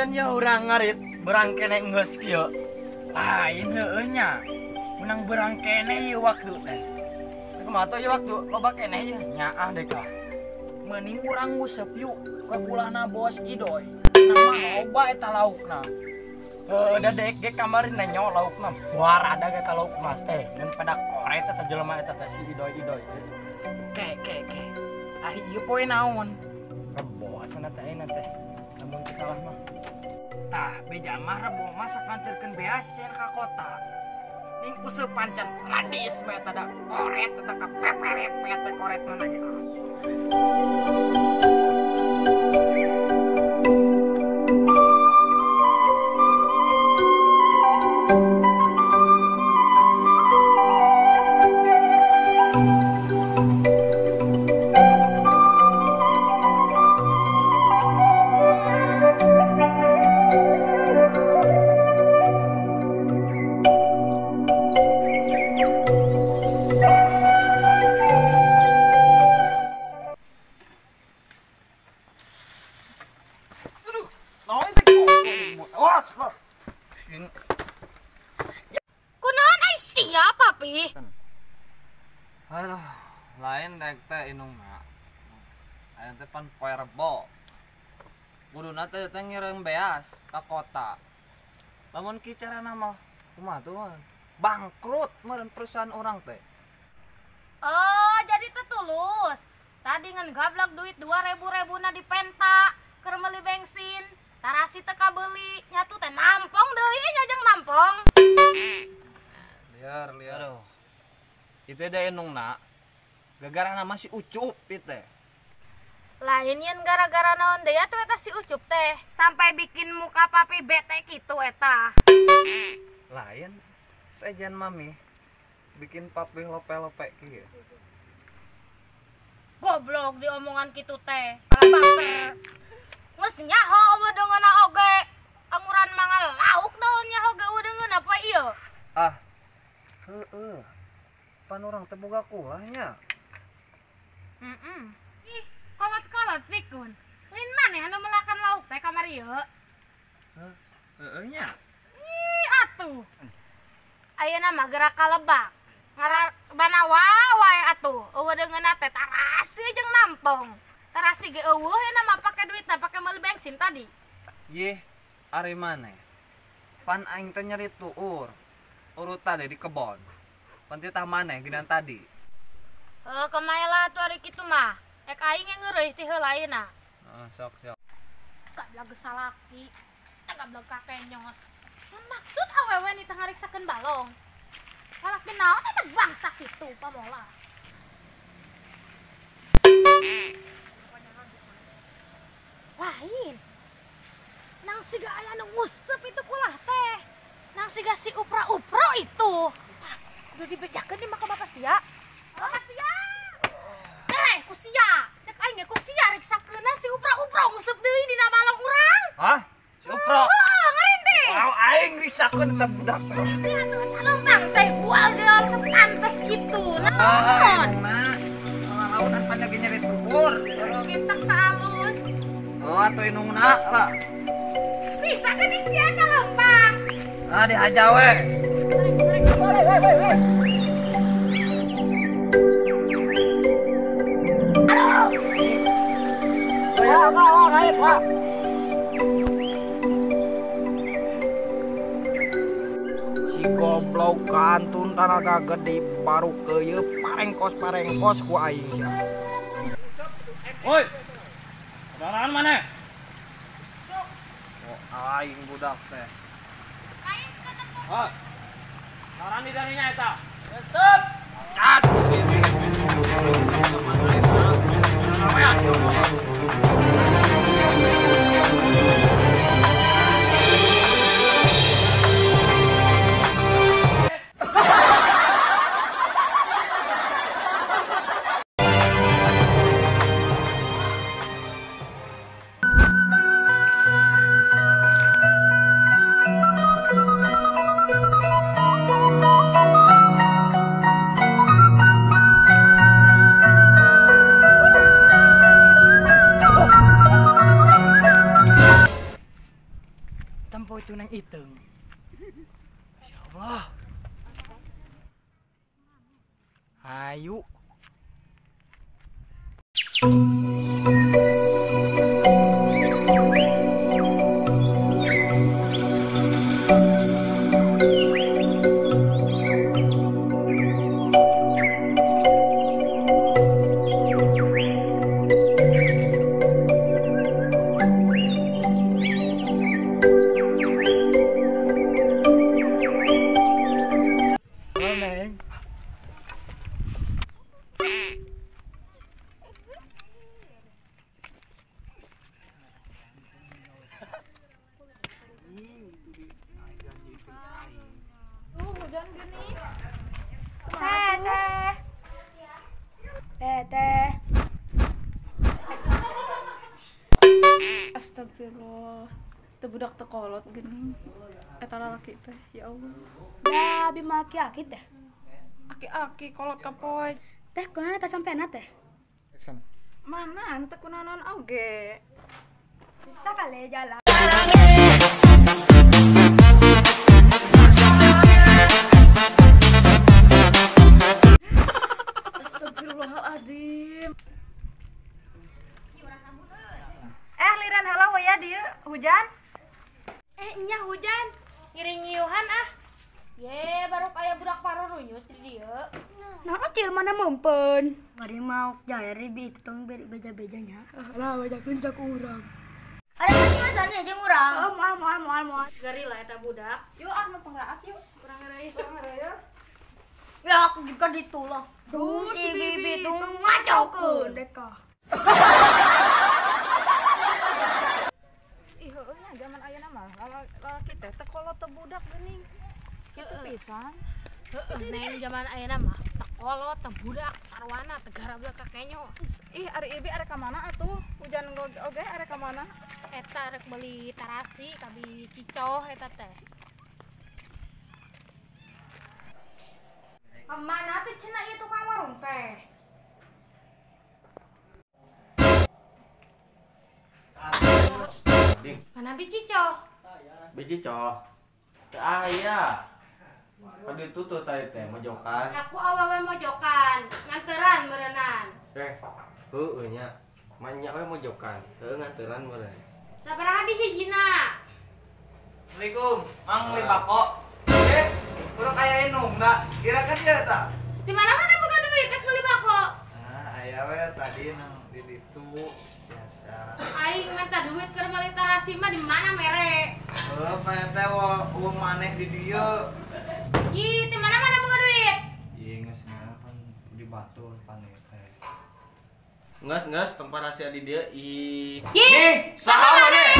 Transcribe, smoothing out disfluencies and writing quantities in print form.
pancen ya urang ngarit berang kene geus kieu. Lain heueuh nya. Menang berang kene ieu waktu teh. Kumaha tuh ieu waktu loba kene ieu nyaah deh kah. Mending urang ngusep yuk ka kulana bos Idoy. Nama loba eta laukna. Dadek ge kamarin nanya laukna. Buar ada ge ka lauk mas teh. Mun pada koret eta jelema eta teh si Idoy. Ke. Ari ieu poe naon? Rebo asana teh ayeuna teh. Lamun teu salah mah. Tah beja mah rebo masuk nganterkeun beas cenah ka kota. Ning useup pancan ladis we eta da koret eta ka peperet teh koretna lagi. Kunaon ai sia papi? Aduh, lain dek teh inungna. Aya teh pan poe Rebo. Kuduna teh ngireung beas ka kota. Lamun kieu carana mah kumaha tuh? Bangkrut meureun perusahaan urang teh. Oh, jadi teu tulus. Tadi ngan gablak duit 2.000 na di penta keur meuli bensin. Tarasi teu kabeuli, nyatu teh nampong deui nya jeung nampong. Liar. Aduh. Itu da inungna. Gara-gara nama si Ucup ieu teh. Lain yen gara-gara naon deui atuh eta si Ucup teh, sampai bikin muka papi bete kitu eta. Lain sejen mami bikin papi lope-lope kieu. Goblok diomongan kitu teh. Pala baper. Geus nyaho eueuh deungeunna oge. Amuran mangal lauk naon nyaho ge eueuh deungeun apa ieu? Ah. Heueuh. Pan urang teh boga kulahnya. Ih, kolot-kolot pikun. Lain maneh anu melakan lauk teh kamari ieu? Heueuh nya. Ih, atuh. Ayeuna mah gerak kalebak. Banawa wae atuh. Eueuh deungeunna teh tarasi jeung nampong. Tarasi ge eueuh euna mah pake duitna pake meuli bensin tadi. Yeh, ari maneh. Pan aing teh nyari tuur. Urut tadi di kebon. Pan teh tah maneh ginan tadi. Kemaela atuh ari kitu mah. Ek aing ngeureus ti heula ayeuna. Sok. Gablak salaki. Gablak kakenyos. Mun maksud awewe ni teh ngariksakeun balong. Salaki naon eta bangsa kitu pamola. Lain. Nang siga aya nu nguseup itu kulah teh. Nang siga si upra-upro itu. Udah dibejakeun di maka bapak sia. Bapak sia. Deleh ku sia. Cek aing ku sia riksakeunna si upra-upro nguseup deui dina balong urang. Hah? Si upro. Heuh, ngarinde. Wow, aing riksakeun eta budak. Leuntang teh bual geul pantes kitu. Naon? Lautan pan lagi nyari tuur. Kita halus. Oh, atuh inungna lah. Bisa kan isi aja lempang. Ah, dihaja we. Si goblok kantun tanaga gede baru keuyeuk parengkos ku aing sia. Woi. Dalan maneh? Oh, aing budak teh. Oh. Saran di darinya eta. Stop. Cat sini. pitung. Masya Allah. Ayo. Hujan gini. Teh. Astagfirullah. Teu budak teu kolot gini. Eta lalaki teh, ya Allah. Da abi maki aki teh. Aki-aki kolot kapoe. Teh kunaon eta sampena teh? Mana teu kunaon oge. Bisa kali jalan. Astagfirullahaladzim. Liran heula we ya dieu hujan. Nya hujan. Ngiring ngiuhan ah. Ye, baru aya budak parurunyus di dieu. Nah, acil mana mempen. Mari mau jaya ribi itu tong beri beja-bejanya. Lah bejakeun sak urang. Ada masanya jeung urang. Moal. Gari lah eta budak. Yuk ah nu pengraat yuk. Urang ngeureus ya. Ya aku juga ditulah. Duh si bibi tuh ngacokeun deka. Ih heueuh nya zaman ayeuna mah lalaki teh teu kolot teu budak geuning. Kitu pisan. Heeh, neng zaman ayeuna mah teu kolot teu budak sarwana teu garabla kakenyo. Ih, ari ibi arek ka mana atuh? Hujan oge arek ka mana? Eta rek beli tarasi kabi cicoh eta teh. Kemana tuh cenah ieu tukang warung teh? Mana biji cicoh? Biji coh. Teu aya. Kan ditutup tadi teh mojokan. Aku awewe mojokan, nganteran meureunnan. Heueuh nya. Manya we mojokan. Heueuh nganteran meureun. Sabaraha di hijina? Assalamualaikum. Mang li bako. Urang aya enungna. Kira-kira dia eta. Di mana-mana boga duit rek beli bako. Aya we tadi nang di ditu biasa. Aing minta duit keur meuli tarasi mah di mana mere? Paya teh uang maneh di dieu. Ih, di mana-mana boga duit. Ieu geus kan di Batur paneh teh. Nges tempat rahasia di dieu. Ih, Saha maneh?